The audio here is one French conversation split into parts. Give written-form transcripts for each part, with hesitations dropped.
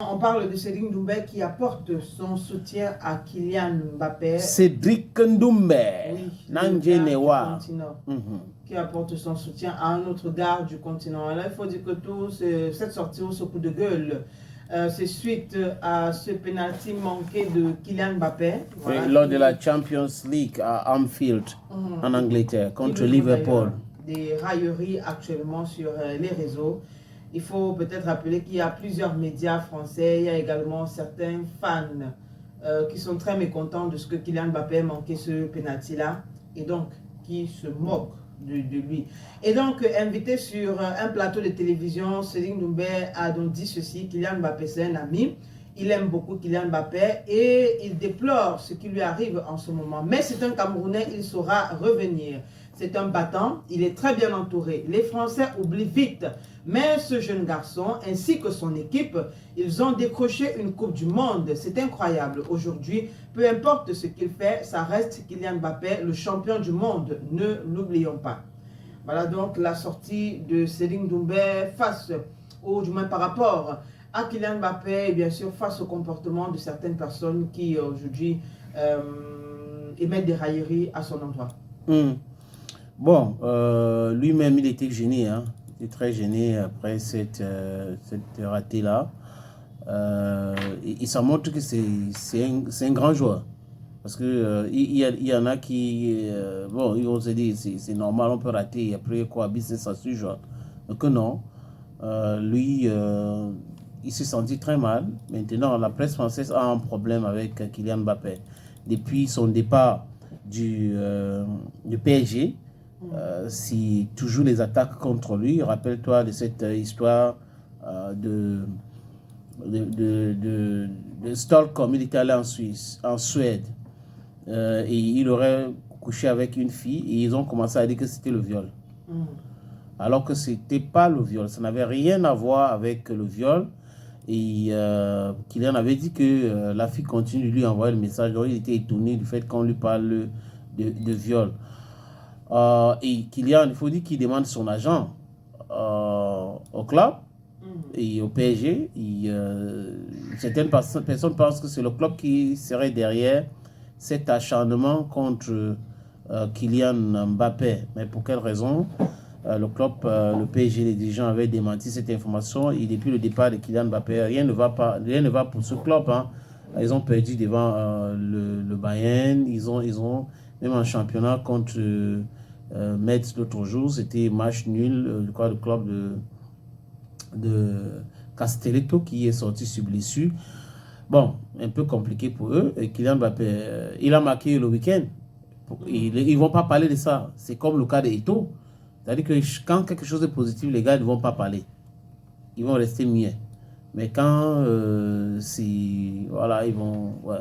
On parle de Cédric Doumbé qui apporte son soutien à Kylian Mbappé. Cédric Doumbé, oui, Nanjenewa, qui apporte son soutien à un autre gars du continent. Là, il faut dire que cette sortie ou ce coup de gueule, c'est suite à ce penalty manqué de Kylian Mbappé. Voilà, lors de la Champions League à Anfield, en Angleterre, contre Liverpool. Des railleries actuellement sur les réseaux. Il faut peut-être rappeler qu'il y a plusieurs médias français, il y a également certains fans qui sont très mécontents de ce que Kylian Mbappé a manqué ce penalty-là et donc qui se moquent de lui. Et donc, invité sur un plateau de télévision, Cédric Doumbé a donc dit ceci: Kylian Mbappé, c'est un ami. Il aime beaucoup Kylian Mbappé et il déplore ce qui lui arrive en ce moment. Mais c'est un Camerounais, il saura revenir. C'est un battant, il est très bien entouré. Les Français oublient vite. Mais ce jeune garçon, ainsi que son équipe, ils ont décroché une Coupe du Monde. C'est incroyable. Aujourd'hui, peu importe ce qu'il fait, ça reste Kylian Mbappé, le champion du monde. Ne l'oublions pas. Voilà donc la sortie de Cédric Doumbé face, ou du moins par rapport à Kylian Mbappé, et bien sûr face au comportement de certaines personnes qui aujourd'hui émettent des railleries à son endroit. Bon, lui-même, il était gêné, hein. Il était très gêné après cette ratée-là. Et ça montre que c'est un grand joueur. Parce que il y en a qui, bon, ils vont se dire, c'est normal, on peut rater, et après quoi, business as usual. Donc non, lui, il s'est senti très mal. Maintenant, la presse française a un problème avec Kylian Mbappé. Depuis son départ du PSG, si toujours les attaques contre lui. Rappelle-toi de cette histoire de Stockholm. Il était allé en Suède, et il aurait couché avec une fille et ils ont commencé à dire que c'était le viol. Alors que c'était pas le viol, ça n'avait rien à voir avec le viol. Et Kylian avait dit que la fille continue de lui envoyer le message. Donc il était étonné du fait qu'on lui parle de viol. Et Kylian, il faut dire qu'il demande son agent au club et au PSG. Certaines personnes pensent que c'est le club qui serait derrière cet acharnement contre Kylian Mbappé. Mais pour quelle raison? Le club, le PSG, les dirigeants avaient démenti cette information. Et depuis le départ de Kylian Mbappé, rien ne va pour ce club, hein. Ils ont perdu devant le Bayern. Ils ont même en championnat contre Metz l'autre jour, c'était match nul. Je crois le club de Castelletto qui est sorti sur blessure. Bon, un peu compliqué pour eux. Et Kylian Mbappé, il a marqué le week-end. Ils ne vont pas parler de ça. C'est comme le cas de Eto'o. C'est-à-dire que quand quelque chose de positif, les gars ne vont pas parler. Ils vont rester muets. Mais quand voilà, ils vont... Ouais.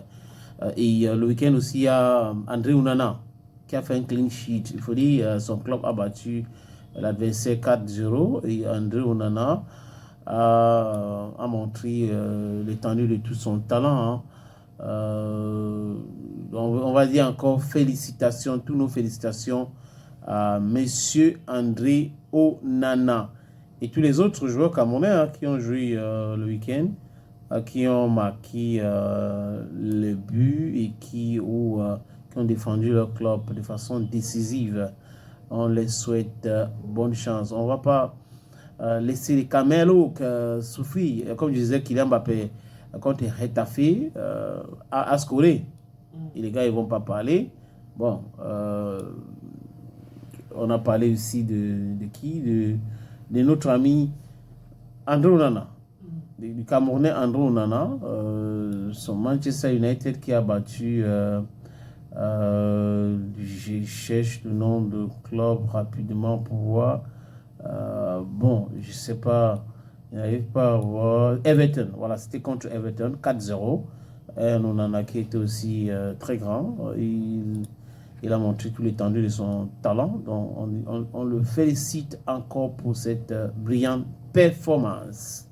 Et le week-end aussi, il y a André Onana qui a fait un clean sheet. Il faut dire, son club a battu l'adversaire 4-0. Et André Onana a montré l'étendue de tout son talent, hein. On va dire encore félicitations, toutes nos félicitations à Monsieur André Onana et tous les autres joueurs camerounais, hein, qui ont joué le week-end, qui ont marqué le but et qui ont défendu leur club de façon décisive. On les souhaite bonne chance. On ne va pas laisser les camélos souffrir. Comme je disais, Kylian Mbappé contre Retafe à scorer. Et les gars, ils ne vont pas parler. Bon, on a parlé aussi de qui? De notre ami André Onana. Du Camerounais André Onana. Son Manchester United qui a battu... je cherche le nom de club rapidement pour voir. Bon, je ne sais pas. Il n'arrive pas à voir. Everton, voilà, c'était contre Everton, 4-0. Onana qui était aussi très grand. Il a montré tout l'étendue de son talent. Donc, on le félicite encore pour cette brillante performance.